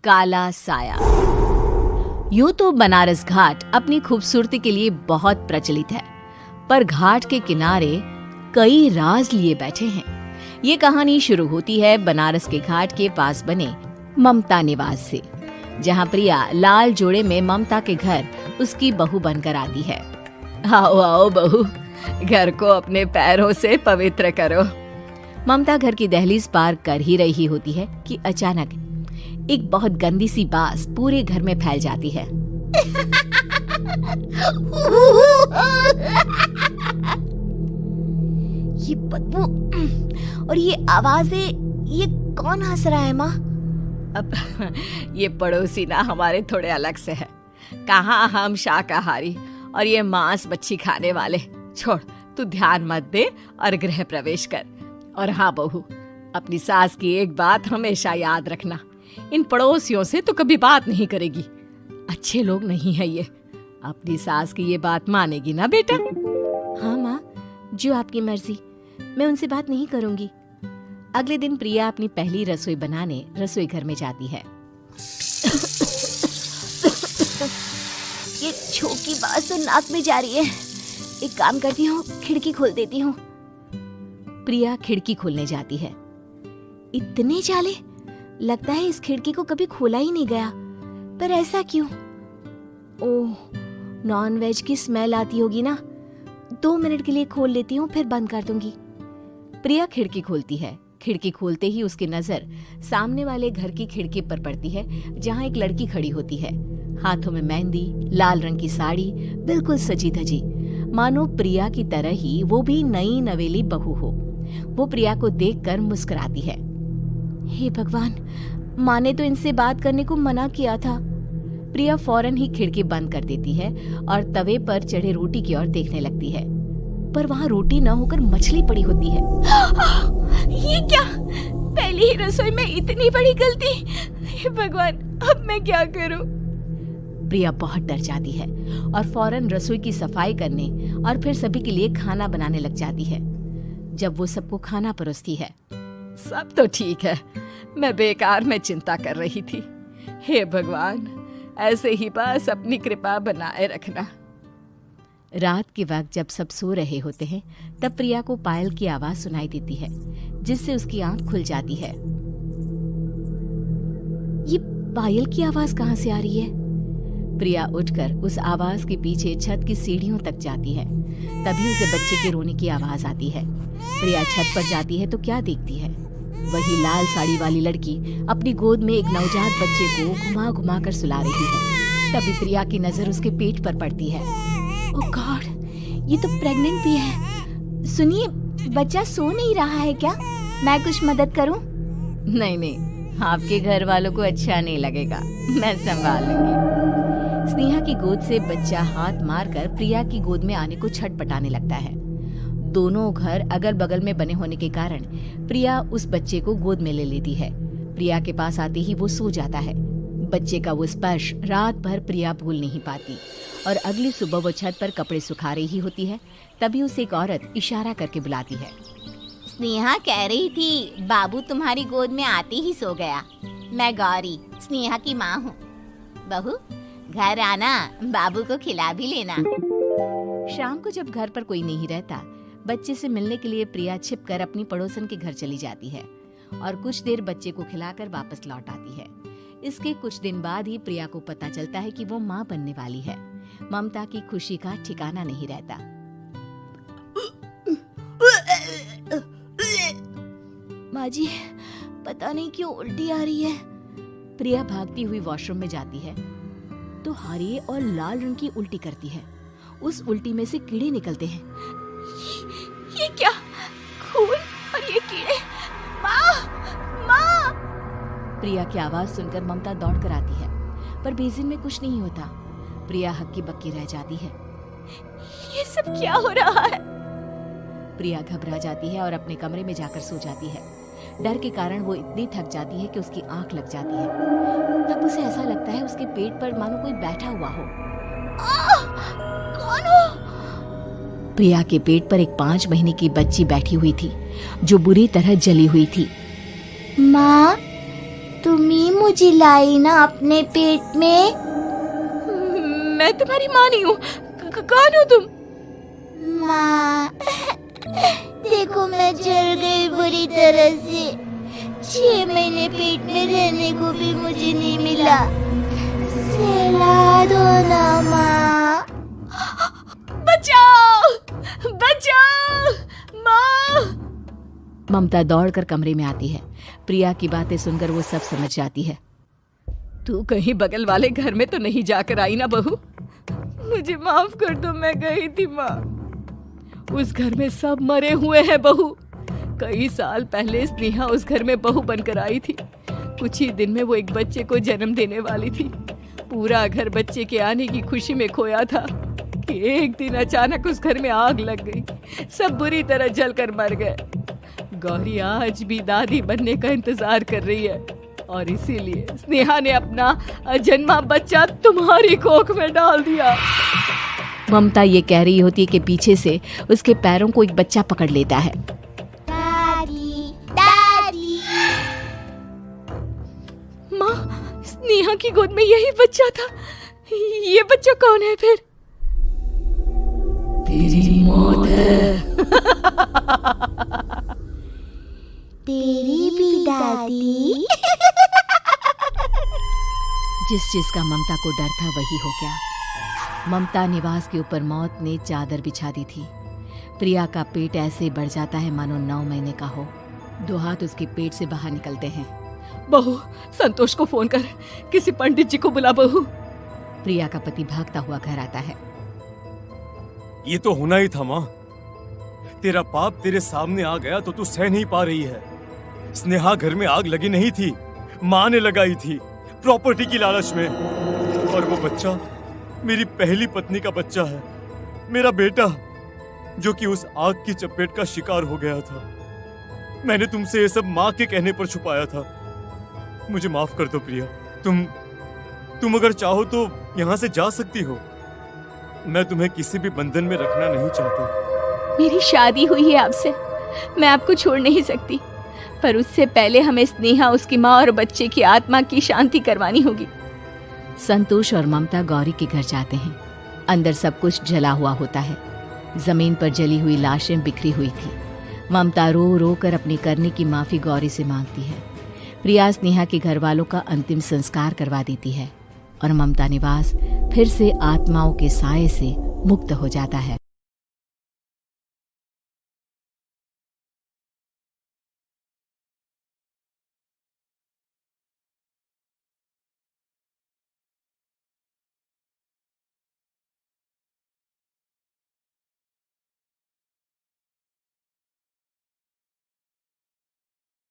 काला साया। यूं तो बनारस घाट अपनी खूबसूरती के लिए बहुत प्रचलित है, पर घाट के किनारे कई राज लिए बैठे हैं। ये कहानी शुरू होती है बनारस के घाट के पास बने ममता निवास से, जहां प्रिया लाल जोड़े में ममता के घर उसकी बहू बनकर आती है। आओ आओ बहू, घर को अपने पैरों से पवित्र करो। ममता घर की दहलीज पार कर ही रही होती है कि अचानक एक बहुत गंदी सी बास पूरे घर में फैल जाती है। ये बदबू और ये आवाजें, ये कौन हंस रहा है माँ? अब ये पड़ोसी ना हमारे थोड़े अलग से है। कहाँ हम शाकाहारी और ये मांस मच्छी खाने वाले। छोड़, तू ध्यान मत दे और गृह प्रवेश कर। और हाँ बहू, अपनी सास की एक बात हमेशा याद रखना, इन पड़ोसियों से तो कभी बात नहीं करेगी। अच्छे लोग नहीं है ये। अपनी सास की ये बात मानेगी ना बेटा? हाँ माँ, जो आपकी मर्जी, मैं उनसे बात नहीं करूंगी। अगले दिन प्रिया अपनी पहली रसोई बनाने रसोई घर में जाती है। ये छोकी बात तो नाक में जा रही है। एक काम करती हूँ, खिड़की खोल देती हूँ। प्रिया खिड़की खोलने जाती है। इतने जाले, लगता है इस खिड़की को कभी खोला ही नहीं गया। पर ऐसा क्यों? ओह, नॉन वेज की स्मेल आती होगी ना। 2 मिनट के लिए खोल लेती हूँ, फिर बंद कर दूंगी। प्रिया खिड़की खोलती है। खिड़की खोलते ही उसकी नजर सामने वाले घर की खिड़की पर पड़ती है, जहाँ एक लड़की खड़ी होती है। हाथों में मेहंदी, लाल रंग की साड़ी, बिल्कुल सजी धजी, मानो प्रिया की तरह ही वो भी नई नवेली बहू हो। वो प्रिया को देखकर मुस्कुराती है। हे भगवान, माँ ने तो इनसे बात करने को मना किया था। प्रिया फौरन ही खिड़की बंद कर देती है और तवे पर चढ़े रोटी की ओर देखने लगती है, पर वहाँ रोटी न होकर मछली पड़ी होती है। ये क्या? पहली ही रसोई में इतनी बड़ी गलती। हे भगवान, अब मैं क्या करूं? प्रिया बहुत डर जाती है और फौरन रसोई की सफाई करने और फिर सभी के लिए खाना बनाने लग जाती है। जब वो सबको खाना परोसती है, सब तो ठीक है, मैं बेकार में चिंता कर रही थी। हे भगवान, ऐसे ही बस अपनी कृपा बनाए रखना। रात के वक्त जब सब सो रहे होते हैं, तब प्रिया को पायल की आवाज सुनाई देती है, जिससे उसकी आंख खुल जाती है। ये पायल की आवाज कहाँ से आ रही है? प्रिया उठकर उस आवाज के पीछे छत की सीढ़ियों तक जाती है। तभी उसे बच्चे के रोने की आवाज आती है। प्रिया छत पर जाती है तो क्या देखती है? वही लाल साड़ी वाली लड़की अपनी गोद में एक नवजात बच्चे को घुमा घुमा कर सुला रही है। तभी प्रिया की नजर उसके पेट पर पड़ती है। ओह गॉड, ये तो प्रेग्नेंट भी है। सुनिए, बच्चा सो नहीं रहा है क्या? मैं कुछ मदद करूं? नहीं, आपके घर वालों को अच्छा नहीं लगेगा, मैं संभाल लूंगी। स्नेहा की गोद से बच्चा हाथ मारकर प्रिया की गोद में आने को छटपटाने लगता है। दोनों घर अगल बगल में बने होने के कारण प्रिया उस बच्चे को गोद में ले लेती है। प्रिया के पास आते ही वो सो जाता है। बच्चे का वो स्पर्श रात भर प्रिया भूल नहीं पाती और अगली सुबह वो छत पर कपड़े सुखा रही होती है। तभी उसे एक औरत इशारा करके बुलाती है। स्नेहा कह रही थी बाबू तुम्हारी गोद में आते ही सो गया। मैं गौरी, स्नेहा की माँ हूँ। बहू, घर आना, बाबू को खिला भी लेना। शाम को जब घर पर कोई नहीं रहता, बच्चे से मिलने के लिए प्रिया छिपकर अपनी पड़ोसन के घर चली जाती है और कुछ देर बच्चे को खिलाकर वापस लौट आती है। इसके कुछ दिन बाद ही प्रिया को पता चलता है कि वो माँ बनने वाली है। ममता की खुशी का ठिकाना नहीं रहता। माँ जी, पता नहीं क्यों उल्टी आ रही है। प्रिया भागती हुई वॉशरूम में जाती है तो हरे और लाल रंग की उल्टी करती है। उस उल्टी में से कीड़े निकलते हैं। ये क्या? खून और ये कीड़े! माँ! माँ! प्रिया की आवाज सुनकर ममता दौड़ कर आती है, पर बेसिन में कुछ नहीं होता। प्रिया हक्की बक्की रह जाती है। ये सब क्या हो रहा है? प्रिया घबरा जाती है और अपने कमरे में जाकर सो जाती है। डर के कारण वो इतनी थक जाती है कि उसकी आंख लग जाती है। तब उसे ऐसा लगता है उसके पेट पर मानो कोई बैठा हुआ हो। कौन हो? प्रिया के पेट पर एक 5 महीने की बच्ची बैठी हुई थी, जो बुरी तरह जली हुई थी। माँ, तुम ही मुझे लाई ना अपने पेट में। मैं तुम्हारी माँ नहीं हूँ। कौन हो तुम? माँ, देखो मैं जल गई बुरी तरह से। 6 महीने पेट में रहने को भी मुझे नहीं मिला। सहला दो ना माँ। बचाओ, बचाओ, माँ। ममता दौड़कर कमरे में आती है। प्रिया की बातें सुनकर वो सब समझ जाती है। तू कहीं बगल वाले घर में तो नहीं जाकर आई ना बहू? मुझे माफ कर दो, मैं गई थी माँ। उस घर में सब मरे हुए हैं बहू। कई साल पहले स्नेहा उस घर में बहू बनकर आई थी। कुछ ही दिन में वो एक बच्चे को जन्म देने वाली थी। पूरा घर बच्चे के आने की खुशी में खोया था कि एक दिन अचानक उस घर में आग लग गई। सब बुरी तरह जलकर मर गए। गौरी आज भी दादी बनने का इंतजार कर रही है और इसीलिए स्नेहा ने अपना अजन्मा बच्चा तुम्हारी कोख में डाल दिया। ममता ये कह रही होती है कि पीछे से उसके पैरों को एक बच्चा पकड़ लेता है। दादी, दादी। माँ, स्नेहा की गोद में यही बच्चा था। ये बच्चा कौन है फिर? तेरी मौत है। तेरी भी दादी। जिस चीज का ममता को डर था वही हो गया। ममता निवास के ऊपर मौत ने चादर बिछा दी थी। प्रिया का पेट ऐसे बढ़ जाता है मानो 9 महीने का हो। 2 हाथ उसके पेट से बाहर निकलते हैं। बहू, संतोष को फोन कर, किसी पंडित जी को बुला बहू। प्रिया का पति भागता हुआ घर आता है। ये तो होना ही था माँ। तेरा पाप तेरे सामने आ गया तो तू सह नहीं पा रही है। स्नेहा घर में आग लगी नहीं थी, माँ ने लगाई थी प्रॉपर्टी की लालच में। और वो बच्चा मेरी पहली पत्नी का बच्चा है, मेरा बेटा, जो कि उस आग की चपेट का शिकार हो गया था। मैंने तुमसे ये सब माँ के कहने पर छुपाया था। मुझे माफ कर दो प्रिया। तुम अगर चाहो तो यहाँ से जा सकती हो। मैं तुम्हें किसी भी बंधन में रखना नहीं चाहता। मेरी शादी हुई है आपसे, मैं आपको छोड़ नहीं सकती, पर उससे पहले हमें स्नेहा, उसकी माँ और बच्चे की आत्मा की शांति करवानी होगी। संतोष और ममता गौरी के घर जाते हैं। अंदर सब कुछ जला हुआ होता है। जमीन पर जली हुई लाशें बिखरी हुई थी। ममता रो रो कर अपनी करने की माफी गौरी से मांगती है। प्रिया स्नेहा के घर वालों का अंतिम संस्कार करवा देती है और ममता निवास फिर से आत्माओं के साए से मुक्त हो जाता है।